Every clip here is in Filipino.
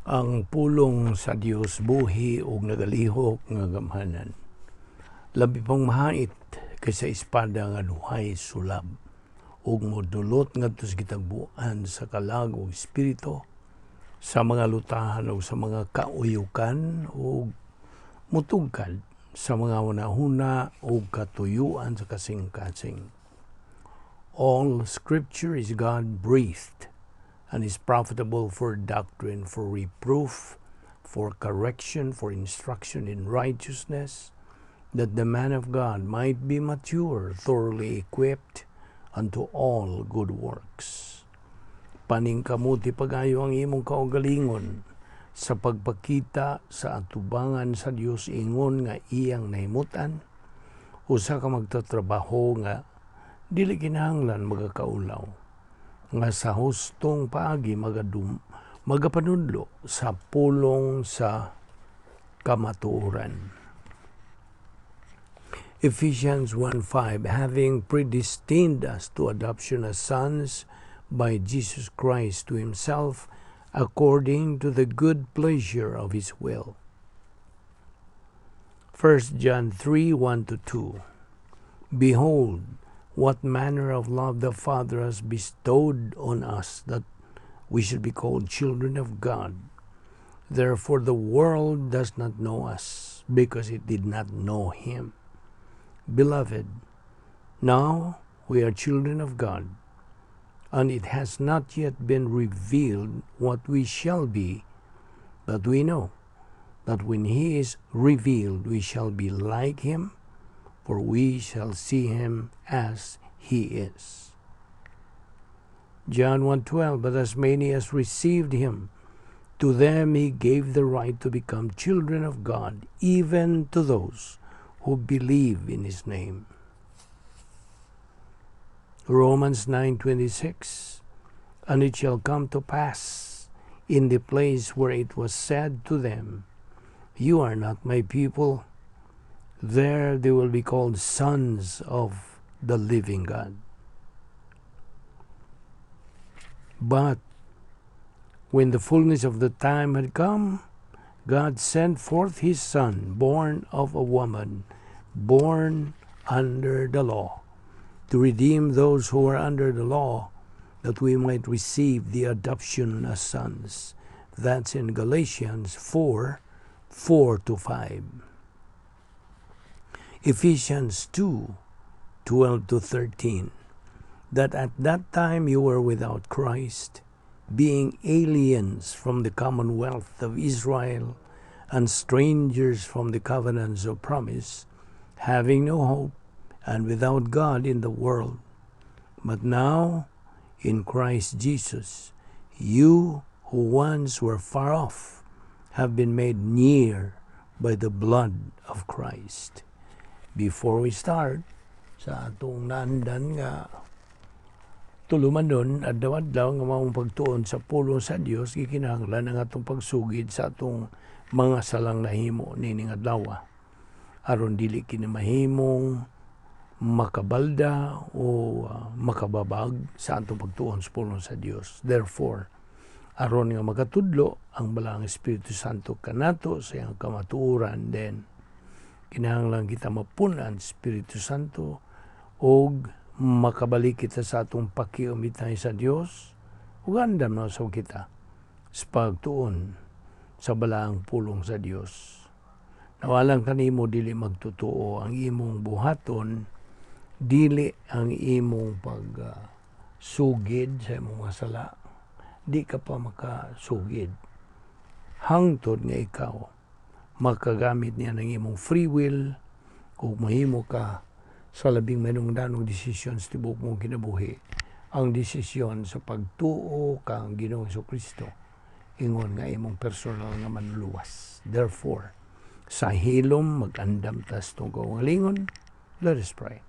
Ang pulong sa Dios buhi ug nagalihok nga gamhanan. Labi pang mahait kaysa espada nga duhay sulab ug modulot ngadto sa gitagbuan sa kalag ug espiritu, sa mga lutahan ug sa mga kauyukan ug mutugkad sa mga hunahuna ug katuyuan sa kasing-kasing. All Scripture is God-breathed and is profitable for doctrine, for reproof, for correction, for instruction in righteousness, that the man of God might be mature, thoroughly equipped unto all good works. Paningkamuti pagayo ang imong kaugalingon sa pagpakita sa atubangan sa Dios ingon nga iyang nahimutan, usa ka magtatrabaho nga dili kinahanglan magakaulaw, nga sa hustong paagi magapanudlo sa pulong sa kamatuoran. Ephesians 1:5, having predestined us to adoption as sons by Jesus Christ to himself, according to the good pleasure of his will. 1 John 3:1-2, behold, what manner of love the Father has bestowed on us, that we should be called children of God. Therefore the world does not know us, because it did not know him. Beloved, now we are children of God, and it has not yet been revealed what we shall be, but we know that when he is revealed we shall be like him, for we shall see him as he is. John 1:12, but as many as received him, to them he gave the right to become children of God, even to those who believe in his name. Romans 9:26, and it shall come to pass in the place where it was said to them, you are not my people, there they will be called sons of the living God. But when the fullness of the time had come, God sent forth his Son, born of a woman, born under the law, to redeem those who were under the law, that we might receive the adoption as sons. That's in Galatians 4:4-5. Ephesians 2:12-13, that at that time you were without Christ, being aliens from the commonwealth of Israel and strangers from the covenants of promise, having no hope and without God in the world. But now, in Christ Jesus, you who once were far off have been made near by the blood of Christ. Before we start sa atong naandan nga tuluman doon, adlaw-adlaw nga maong pagtuon sa pulong sa Dios, gikinahanglan ang atong pagsugid sa atong mga salang nahimo nining adlaw, aron dili kini mahimong makabalda o makababag sa atong pagtuon sa pulong sa Dios. Therefore, aron nga makatudlo ang balang Espiritu Santo kanato sa iyang kamatuoran, then kinahanglan kita mapunan Espiritu Santo og makabalik kita sa atong pakiumitay sa Dios ug andam na sa kita sa pagtuon sa balaang pulong sa Dios. Nawalang kanimo dili magtotoo ang imong buhaton, dili ang imong pagsugid sa imong mga sala, di ka pa makasugid hangtod nga ikaw makagamit niya ng imong free will kung mahimo ka sa labing manungdanong desisyon sa tibok mong kinabuhi, ang desisyon sa pagtuo kang Ginoong Jesucristo ingon nga imong personal nga manluwas. Therefore, sa hilom mag-andam tas tong kaugalingon. Let us pray.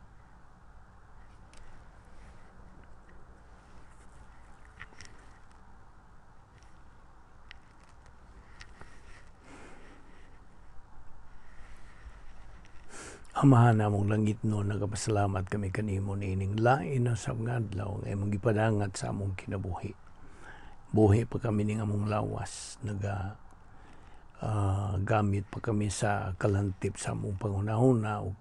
Amahan namong langit no, nagapasalamat kami kanimo nining lain na sa ngadlaw nga imong gipadangat sa among kinabuhi. buhi pa kami ning among lawas, gamit pa kami sa kalantip sa among pangunahuna o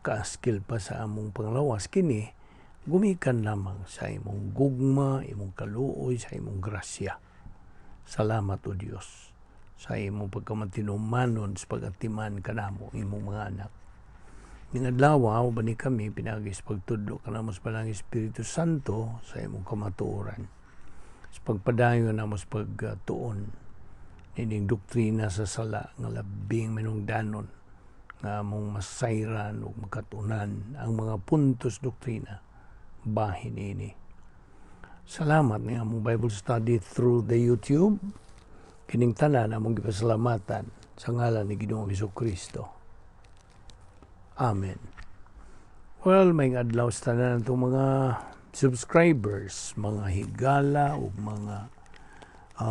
ka-skill pa sa among panglawas. Kini gumikan lamang sa imong gugma, imong kaluoy, sa imong grasya. Salamat o Dios sa imong pagkamatinumanon sa pagatiman kanamo imong mga anak. Ning adlaw ba ni kami pinagis pagtudlo kanamo sa Palang Espiritu Santo sa imong kamatuoran. Sa pagpadayon namo sa pagtuon ining doktrina sa sala nga labing manungdanon nga among masayran ug makatunan ang mga puntos doktrina bahin ini. Salamat nga among Bible study through the YouTube. Kining tanan among gipasalamatan sa ngalan ni Ginoong Hesukristo. Amen. Well, may adlaw sa tanan itong mga subscribers, mga higala o mga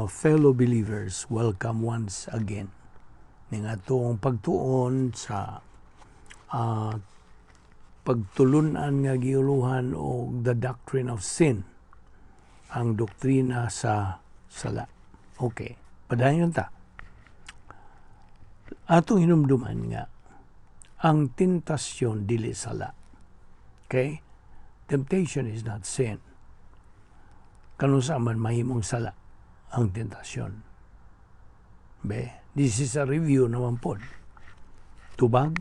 fellow believers. Welcome once again. Ning atong pagtuon sa pagtulunan nga giuluhan o the Doctrine of Sin, ang doktrina sa sala. Okay, padayon ta. Atong hinumduman nga ang tentasyon dili sala. Okay? Temptation is not sin. Kanunsa man mahimong sala ang tentasyon. This is a review naman po. Tubag,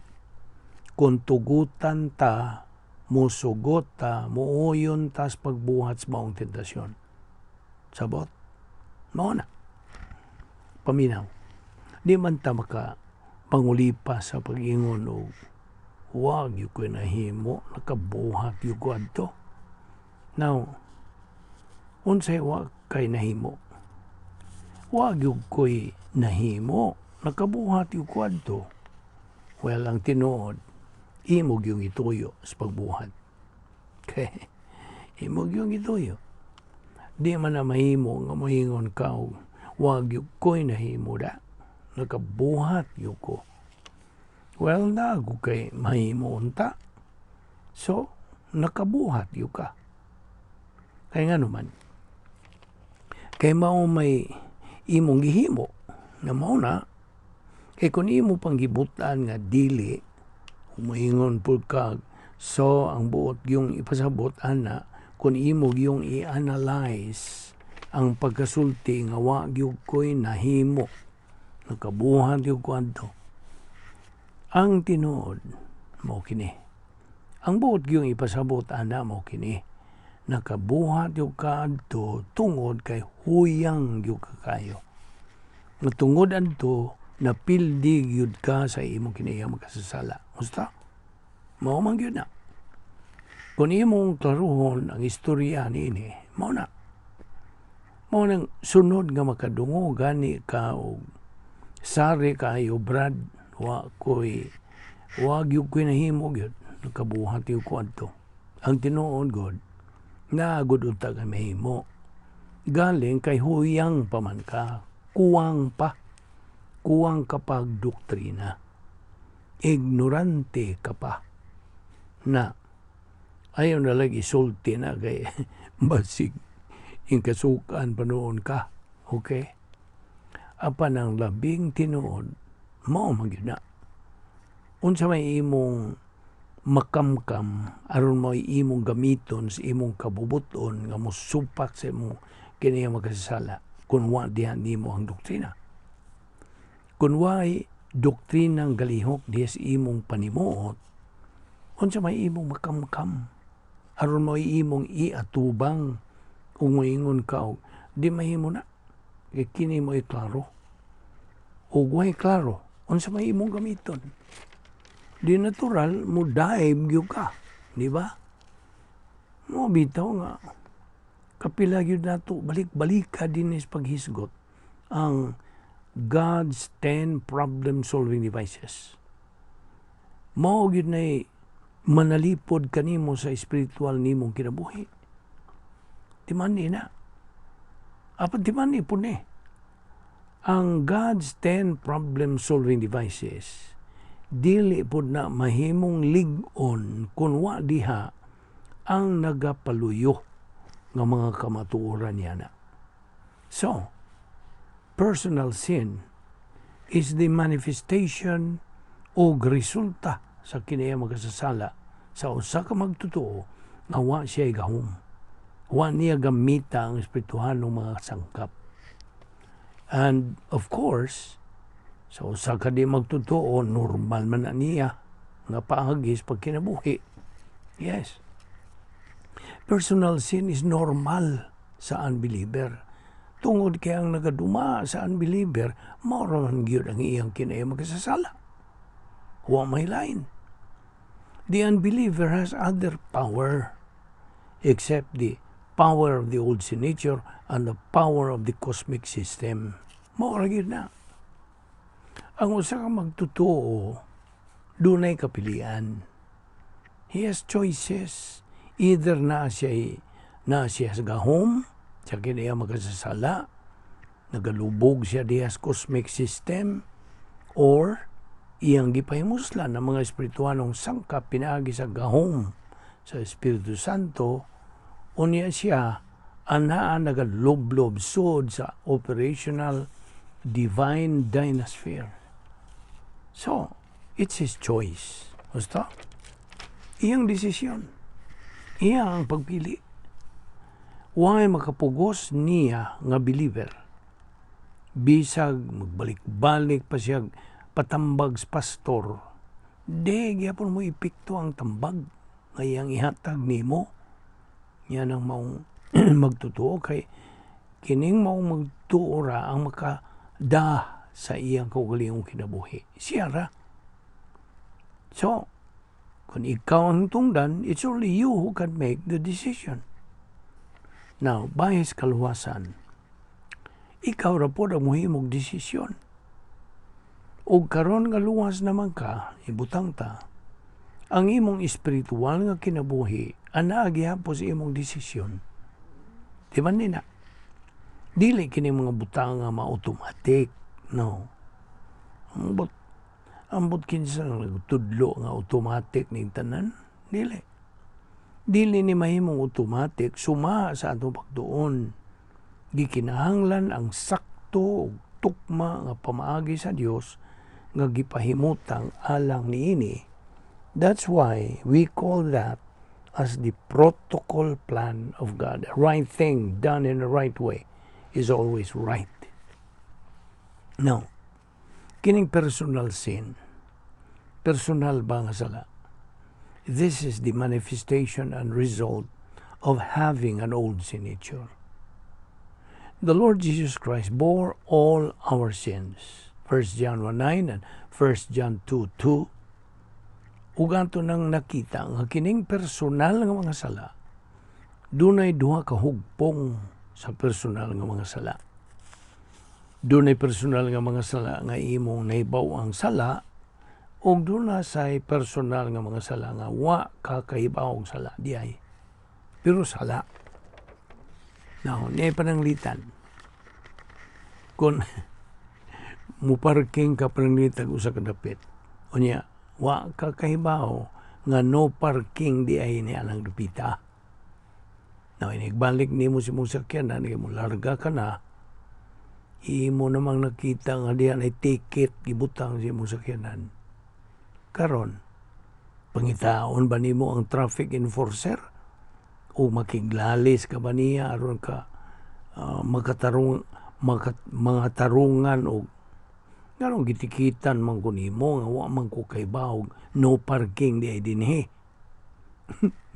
kung tugutan ta, musugot ta, muuyon tas pagbuhat sa maong tentasyon. Sabot? Mao na. Paminaw. Di man ta pangulipa sa pag-ingon o wag yung ko nahimo, nakabuhat yung ko adto. Now, unsay wag kay nahimo? Wag yung ko'y nahimo, nakabuhat yung ko adto. Well, ang tinuod, imog yung ituyo sa pagbuhat. Okay? Imog yung ituyo. Di man na mahimo nga mohingon ka, wag yung ko'y nahimo da. Nakabuhat yung ko. Well, nago kay mahimo unta. So, nakabuhat yung ka. Kaya nga naman, kay mao may imong gihimo, na mao na, kay kung imo pang gibutan nga dili, umaingon po ka, so ang buot yung ipasabot, ana, kung imo yung i-analyze ang pagkasulti nga wag yung ko'y nahimo, nakabuhat yung kwanto. Ang tinuod, mo kini. Ang buot yung ipasabot, ana, mo kini. Nakabuhat yung kanto tungod kay huyang yung kakayo. Tungod anto, napildig yun ka sa imong kiniyang makasasala. Musta? Mao man yun na. Kung imong klaruhon ang istorya ni mao na. Mao nang sunod nga makadungo gani ka og sari kayo brad wag yung ko'y nahimo gyud nakabuhat yung kwanto. Ang tinuod god nga gud unta ka mahimo galing kay huyang paman ka, kuwang ka pag doktrina, ignorante ka pa na ayaw na lagi isulti na kay basig yung kasukan pa noon ka. Okay? Apan ang labing tinuod, mao magyud na. Unsa may imong makamkam, aron mo imong gamiton sa imong kabubuton nga mosupak sa imong kini makasasala kung wa diha nimo ang doktrina. Kung wa'y doktrinang galihok diha sa imong panimuot, unsa may imong makamkam, aron mo imong iatubang kung moingon ka di mahimo na. Kini mo klaro. O guay klaro, unsa may imong gamiton. Di natural mo dive gyud ka, di ba? Mo bitaw nga kapila gyud nato balik-balik ka din is paghisgot ang God's 10 problem solving devices. Mao gyud na manalipod kanimo sa spiritual nimong kinabuhi. Timani na. Apan timani po ni. Ang God's 10 problem-solving devices, dili po na mahimong lig-on kung wa diha ang nagapaluyo ng mga kamatuoran niya na. So, personal sin is the manifestation o resulta sa kinaya magasasala sa usa ka magtotoo nga wa siya gahom. Wa niya gamita ang espirituhanong mga sangkap. And of course, sa usa ka di magtotoo, normal man na niya nga paagis pag kinabuhi. Yes. Personal sin is normal sa unbeliever. Tungod kaya ang nagaduma sa unbeliever, mao man gyud ang iyang kinaya magasasala. Wa may lain. The unbeliever has other power except the power of the old sin nature and the power of the cosmic system. Mao ra gyud na. Ang usa ka magtotoo, dunay kapilian. He has choices. Either na siya sa gahom, siya kinaya magasasala, nagalubog siya diha sa cosmic system, or iyang gipahimuslan ng mga espirituanong sangkap pinaagi sa gahom sa Espiritu Santo, unya siya anaan nagalublob sud sa operational divine dynasphere. So, it's his choice. Basta, iyang desisyon. Iya ang pagpili. Huwag makapugos niya nga believer. Bisag, magbalik-balik pa siya, patambag sa pastor. Di, gyapon mo ipikto ang tambag. Ngayang ihatag nimo. Yan ang maong magtutuo kay kining maong magtuo ra ang makada sa iyang kaugalingong kinabuhi. Siya ra. So, kung ikaw ang tungdan, it's only you who can make the decision. Now, bahis kaluwasan, ikaw ra po ang muhimong desisyon. O karon nga luwas naman ka, ibutang ta, ang imong espiritual nga kinabuhi, anaagihapon sa imong desisyon. Di ba nina? Dili kini mga butang nga ma-automatic. No. Ambot kinsa nagtudlo nga automatic ning tanan, dili ni mahimong automatic suma sa atong pagtuon. Gikinahanglan ang sakto ug tukma nga pamaagi sa Dios nga gipahimutang alang niini. That's why we call that as the protocol plan of God. The right thing done in the right way is always right. Now, kining personal sin, personal ba nga sala? This is the manifestation and result of having an old sin nature. The Lord Jesus Christ bore all our sins. 1 John 1:9 and 1 John 2:2. Ug ato nang nakita nga kining personal nga mga sala, dunay duha ka hugpong sa personal nga mga sala. Dunay personal nga mga sala nga imong nahibaw ang sala, o doon say personal nga mga sala nga wa kakahibaw og sala diay. Pero sala. Now, niya pananglitan. Kung muparking ka pananglitan usa ka dapit, o niya, wa kakahibaw nga no parking diay niya lang dapita. Now, inigbalik ni mo si mong sakyanan, mo larga ka na, imo namang nakita nga diyan ay ticket gibutang si mong sakyanan. Karon, pangitaon ba nimo ang traffic enforcer? O makiglalis ka ba niya aron ka mga tarungan o garong gitikitan man ko nimo nga wa man ko kay bahog no parking di ay dinhi.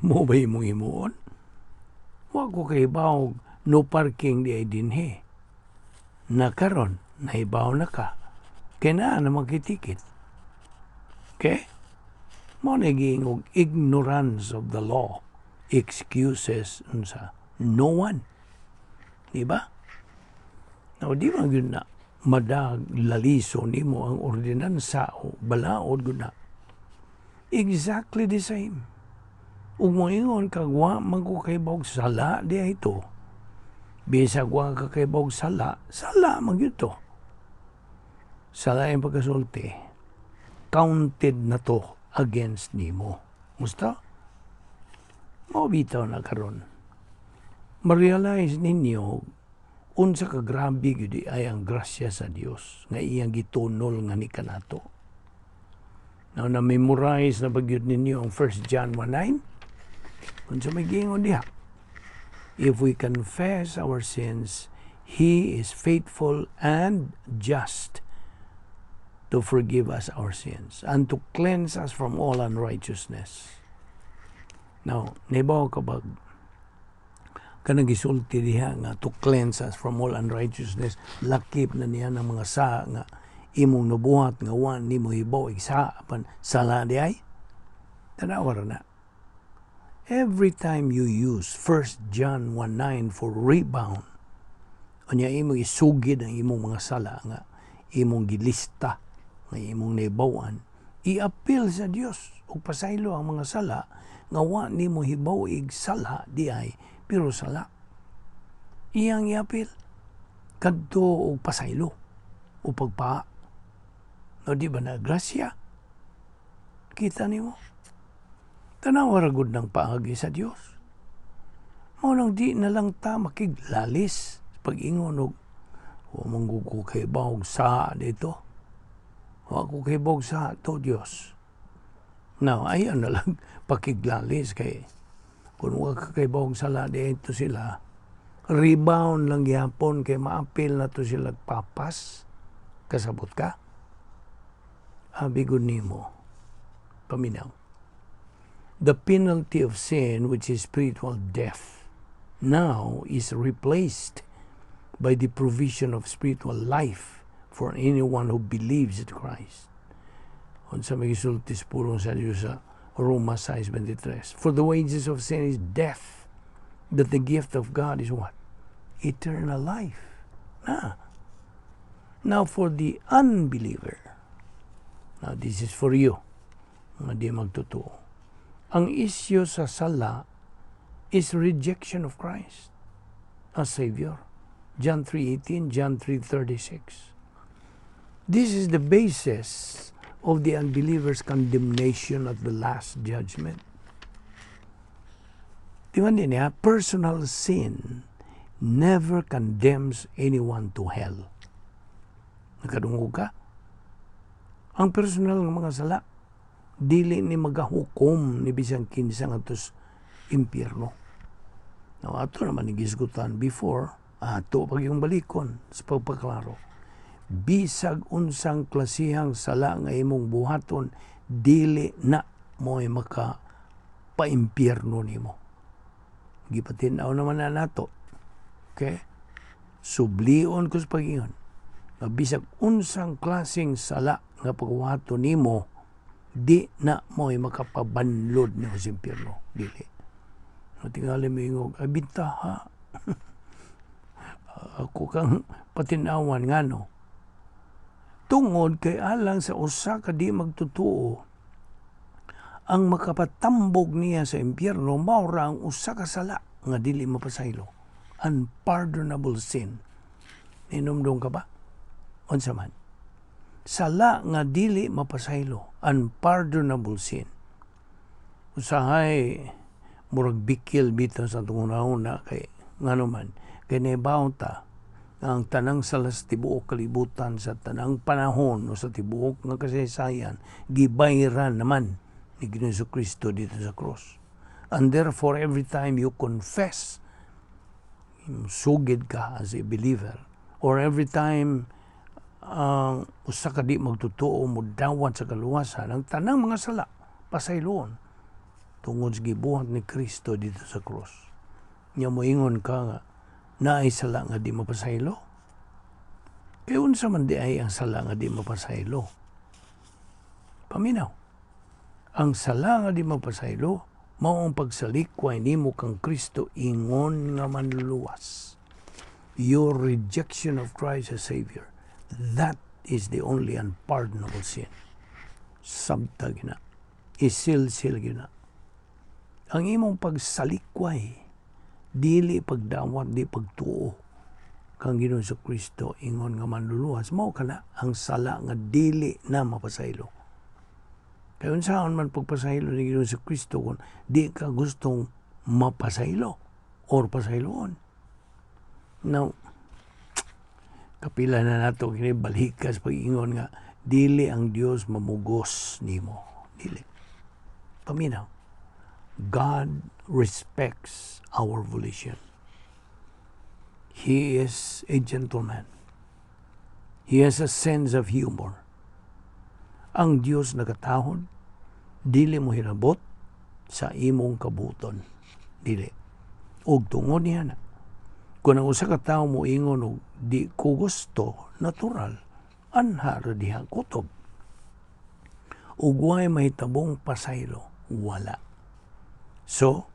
Mo ba imong himuon? Wa ko kay bahog no parking di ay dinhi. Na karon nahibaw na ka. Kaya na magkitikit. Okay? Mo naging ignorance of the law. Excuses unsa no one. Diba? Now, di ba yun na madag laliso nimo ang ordinansa o balaod gud na. Exactly the same. Ug moingon kag wa man ko kay bawg sala di ito. Bisag wa ka kay bawg sala man gyud to. Sala ang pagkasulti, counted na to against nimo. Musta? Mao bitaw na karon. Ma-realize ninyo unsa ka grabe gyud ay ang grasya sa Dios nga iyang gitunol nga ni kanato. Now na-memorize na bagyod ninyo ang 1 John 1:9. Unsa may giingon diha? If we confess our sins, He is faithful and just to forgive us our sins and to cleanse us from all unrighteousness. Now, naibaw ka ba kanang gisulti diha nga to cleanse us from all unrighteousness, lakip na niya ng mga sa nga imong nabuhat nga wan nimo hibaw igsa apan sala di ay tanawar na. Every time you use 1 John 1:9 for rebound, unya imong isugid ang imong mga sala nga imong gilista nga imong naibawan, i-appeal sa Dios ug pasaylo ang mga sala nga wa nimo hibaw igsala di ay pero sala. Iyang i-appeal kadto og pasaylo o pagpaa. No di ba na grasya? Kita nimo. Tanawa ra gud ng paagi sa Dios. Mao nang di na lang ta makiglalis pag-ingon og wa man ko kay bawog sa dito. Wa ko kay bawog sa to Dios. Now, ayan na lang pakiglalis kay kung wag ka kay bawog sala dito sila, rebound lang yapon kay maapil na to sila papas. Kasabot ka? Abigod nimo. Paminaw. The penalty of sin, which is spiritual death, now is replaced by the provision of spiritual life for anyone who believes in Christ. Unsa may gisulti pulong sa Dios sa Roma 6:23. For the wages of sin is death, that the gift of God is what? Eternal life. Now for the unbeliever, now this is for you, mga di magtotoo. Ang isyu sa sala is rejection of Christ as Savior. John 3:18, John 3:36. This is the basis of the unbeliever's condemnation at the last judgment. Tingnan din niya, personal sin never condemns anyone to hell. Nakadungog ka? Ang personal ng mga sala, dili ni magahukom ni bisang kinsa nga tos impyerno. Now, ato naman igisgutan before, ato pag yung balikon sa pagpaklaro. Bisag unsang klasihang sala nga imong buhaton, dili na mo'y maka pa-impyerno nimo. Gipatinaw naman na nato. Okay? Sublion ko sa pag-ingon. Bisag unsang klaseng sala nga pagbuhaton nimo, di na mo'y makapabanlod nimo sa impyerno. Dili. Tingali mo yung bintaha. Ako kang patinawan nga no. Tungod kay alang sa usa ka di magtutuo, ang makapatambog niya sa impyerno mao ra ang usa ka sala nga dili mapasaylo. Unpardonable sin. Inumdong ka ba? Unsa man? Sala nga dili mapasaylo. Unpardonable sin. Usahay murag bikil bitaw sa tungunahon na kay ngano man kay nabaw ta ang tanang salas tibuok kalibutan sa tanang panahon o sa tibuok nga kasaysayan gibayran naman ni Ginoong Kristo dito sa cross. And therefore every time you confess, sugid ka as a believer, or every time usa ka di magtotoo mo dawat sa kaluwasan, ang tanang mga sala pasayloon tungod sa gibuhat ni Kristo dito sa cross. Nya moingon ka nga naay sala nga di mapasaylo? Kaya unsa man di ay ang sala nga di mapasaylo? Paminaw. Ang sala nga di mapasaylo, mao ang pagsalikway nimo kang Kristo ingon nga manluluwas. Your rejection of Christ as Savior, that is the only unpardonable sin. Sabta gina. Isil-sil gina. Ang imong pagsalikway, dili pagdawat, di pagtuo kang Ginoong Kristo ingon nga manluluwas, mao kana ang sala nga dili na mapasaylo. Kaya unsaon man pagpasaylo ni Ginoong Kristo kung di ka gustong mapasaylo or pasayloon. Now, Kapila na nato kini balikas pag-ingon nga dili ang Dios mamugos nimo. Dili. Paminaw. God respects our volition. He is a gentleman. He has a sense of humor. Ang Dios nagatahon, dili mo hinabot sa imong kabuton. Dili. Og tungod niya na. Kung ang usa ka tawo mo ingon og di ko gusto, natural, anhar diha kutob. Ug way mahitabong pasaylo, wala. So,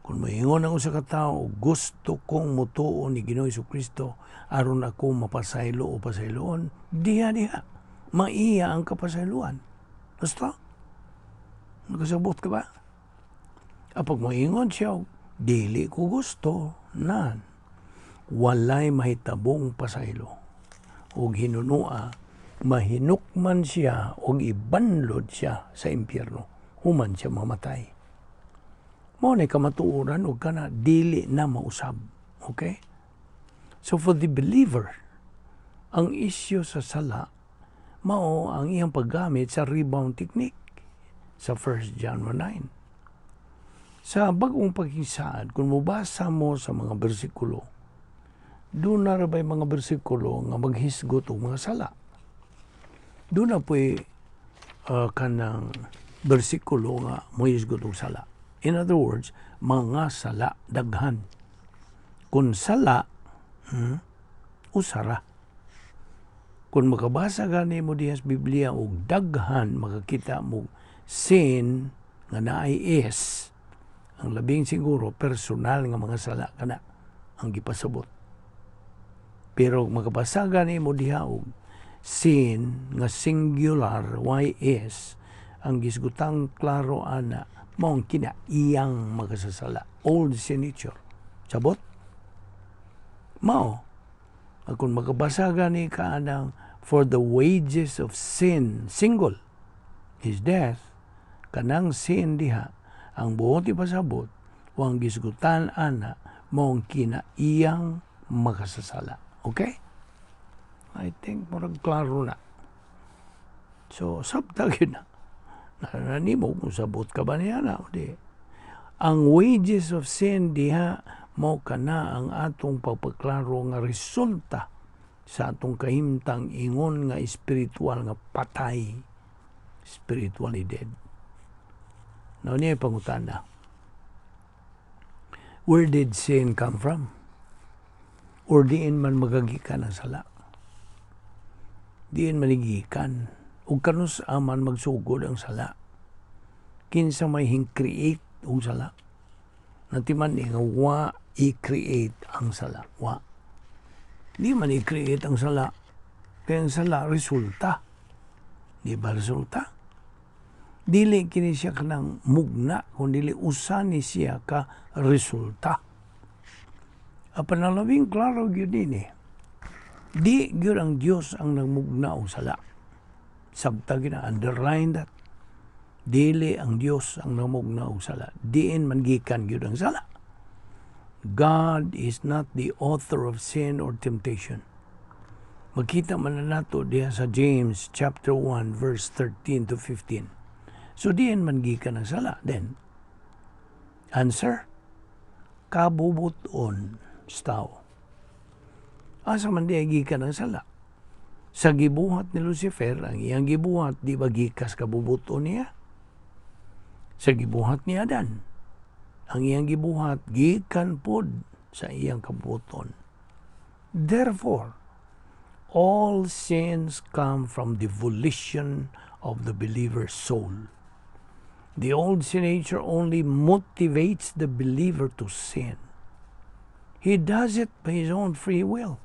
kung moingon ang usa ka tawo, gusto kong mutuo ni Ginoong Jesucristo aron ako mapasaylo o pasayloon, diha. Maiya ang kapasayloan. Basta? Nagkasabot ka ba? Apag moingon siya, dili ko gusto, nan. Walay mahitabong pasaylo. O hinunua, mahinukman siya o ibanlod siya sa impyerno. Human siya mamatay. Mo na kamatuoran o kana dili na mausab. Okay? So for the believer, ang isyu sa sala, mao ang iyang paggamit sa rebound technique sa 1 John 9. Sa bagong pagkisaad, kung mubasa mo sa mga bersikulo, doon na rabay mga bersikulo nga maghisgot o mga sala. Doon na po'y kanang bersikulo nga maghisgot o sala. In other words, mga sala daghan. Kung sala, usara. Kung makabasa gani mo diha sa Biblia og daghan, makakita mo sin nga naay is, ang labing siguro personal nga mga sala kana ang gipasabot. Pero makabasa gani mo diha og sin nga singular YS, ang gisgutang klaro ana mao kina iyang makasasala, old sin nature. Sabot? Mao. Kung makabasa gani ka anang for the wages of sin, single, is death, kanang sin diha, ang buong ipasabot, wang gisgutan ana, mong kina iyang makasasala. Okay? I think marag klaro na. So, sabtag yun na. Nananimo kung sabot ka ba niya na o di. Ang wages of sin diha, mao kana ang atong pagpaklaro nga resulta sa atong kahimtang ingon nga espiritual nga patay, spiritually dead. Now niya pangutana, where did sin come from? Or diin man magagikan ang sala? Diin manigikan. Ug kanus aman magsugod ang sala? Kinsa may hing-create og sala? Natiman nga wa i-create ang sala. Wa. Di man i-create ang sala. Kaya ang sala, resulta. Di ba resulta? Dili kini siya kanang mugna, kundi usani siya ka resulta. Apan ang labing klaro gyud dinhi. Di gyud ang Dios ang nagmugna og sala. Sabta gina underline that. Dili ang Dios ang namugna og sala. Diin man gikan gyud ang sala. God is not the author of sin or temptation. Makita man na nato diha sa James chapter 1 verse 13 to 15. So diin man gikan ang sala. Then, answer, kabubuton sa tao. Asa man diya gikan ang sala? Sa gibuhat ni Lucifer, ang iyang gibuhat, di ba gikas kabubuton niya? Sa gibuhat ni Adan, ang iyang gibuhat, gikan pod sa iyang kabubuton. Therefore, all sins come from the volition of the believer's soul. The old sin nature only motivates the believer to sin. He does it by his own free will.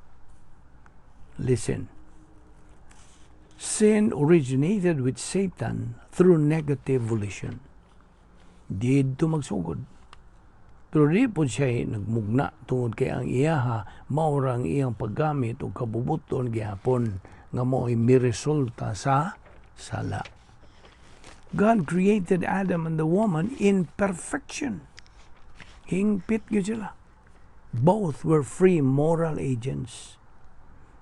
Listen. Sin originated with Satan through negative volition. Did to magsugod. Pero di po siya nagmugna tungod kay ang iyaha maurang iyang paggamit o kabubuton gihapon nga mo'y miresulta sa sala. God created Adam and the woman in perfection. Hingpit gyud sila. Both were free moral agents.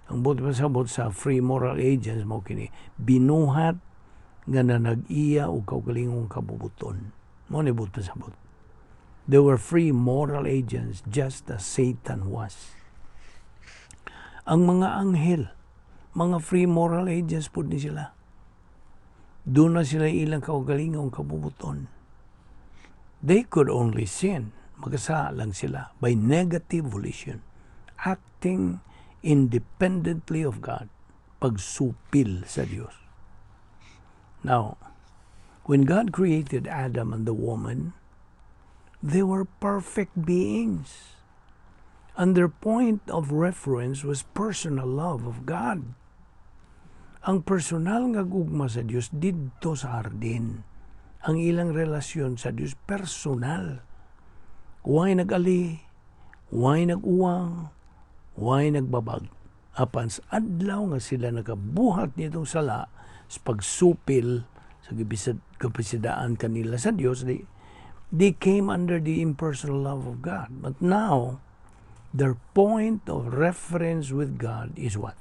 Ang buot pasabot sa free moral agents mo kini binuhat nga nag-iya o kaugalingong kabubuton. Mo ni buot pasabot. They were free moral agents just as Satan was. Ang mga anghel, mga free moral agents po ni sila. Doon na sila ilang kaugalingong kabubuton. They could only sin. Magkasala lang sila by negative volition. Acting independently of God. Pagsupil sa Diyos. Now, when God created Adam and the woman, they were perfect beings. And their point of reference was personal love of God. Ang personal nga gugma sa Dios didto sa hardin. Ang ilang relasyon sa Dios personal. Huwag nag-ali, huwag nag-uwang, huwag nagbabag. Apan sa adlaw nga sila nakabuhat nitong sala sa pagsupil sa kapasidaan kanila sa Dios, they came under the impersonal love of God. But now, their point of reference with God is what?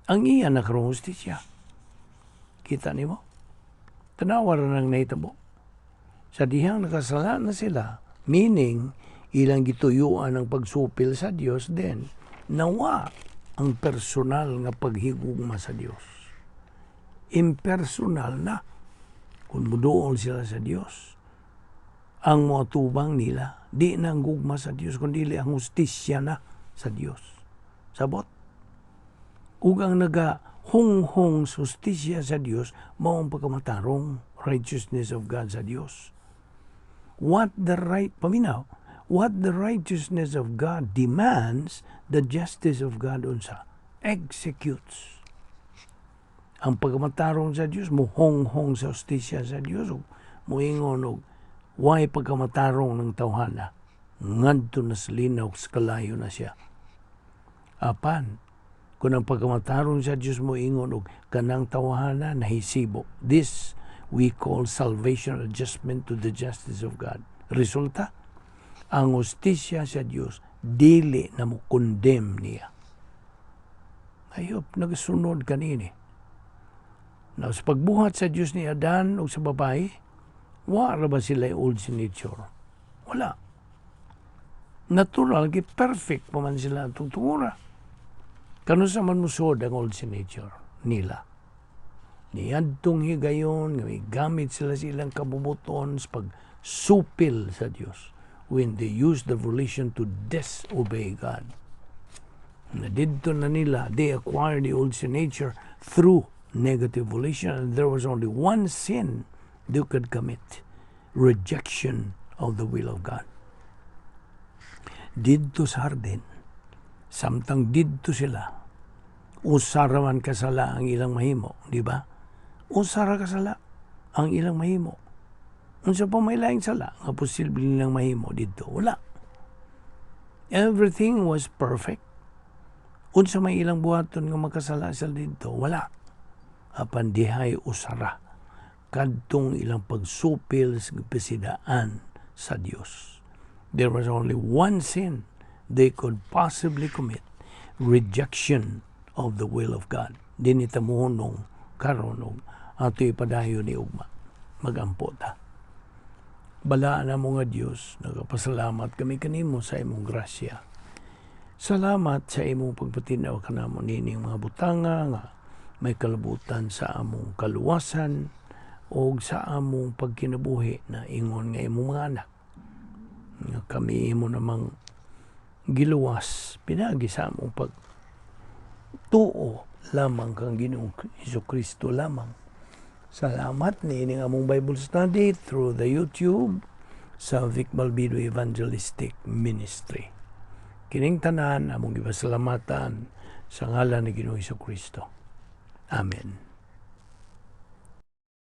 Ang iya nakarong hustisya. Kita ni mo? Tanawar ng naitabo. Sa dihang nakasala na sila, meaning, ilang gituyuan ang pagsupil sa Dios, then, nawa ang personal nga paghigugma sa Dios. Impersonal na. Kung muduol sila sa Dios, ang mga tubang nila, di na ang gugma sa Dios, kundi ang hustisya na sa Dios. Sabot? Ug ang naga-hung-hung sa hustisya sa Dios, mao ang pagkamatarong righteousness of God sa Dios. What the righteousness of God demands, the justice of God unsa executes. Ang pagkamatarong sa Dios, muhong-hong sa hustisya sa Dios, muingon og why pagkamatarong ng tawhana, ngadto na sa linaw sa kalayo na siya. Apan, kung ang pagkamatarong sa Diyos mo ingon og kanang tawhana nahisibo. This we call salvation adjustment to the justice of God. Resulta, ang hustisya sa Diyos dili na mo condemn niya. Ayop, nagasunod kanini. Now, sa pagbuhat sa Diyos ni Adan o sa babae, wala ba sila old sin nature? Wala. Natural, perfect pa man sila itong tungura. Kano sa man musod ang old sin nature nila. Niyadtong higayon, may gamit sila silang kabubuton sa pagsupil sa Diyos when they use the volition to disobey God. Na dito na nila, they acquired the old sin nature through negative volition, and there was only one sin they could commit: rejection of the will of God. Didto sa hardin, samtang didto sila, usaraman kasala ang ilang mahimo, di ba? Usara kasala ang ilang mahimo. Unsa pa may laing sala nga posible nilang mahimo didto? Wala. Everything was perfect. Unsa may ilang buhaton nga makasala sila didto? Wala. Apan dihay usara kadtong ilang pagsupil sa kapasidaan sa Dios. There was only one sin they could possibly commit: rejection of the will of God. Dinitamuhon nung karon ato ipadayon ni ugma. Magampo ta. Balaan na mo nga Dios, nagapasalamat kami kanimo sa imong grasya. Salamat sa imong pagpatinaw kanamo nining mga butanga nga may kalabutan sa among kaluwasan o sa among pagkinabuhi na ingon nga imong mga anak. Kami imo namang giluwas pinagi sa among pagtuo lamang kang Ginoong Jesucristo lamang. Salamat nining among Bible study through the YouTube sa Vic Balbido Evangelistic Ministry. Kining tanan among gipasalamatan sa ngalan ni Ginoong Jesucristo. Amen.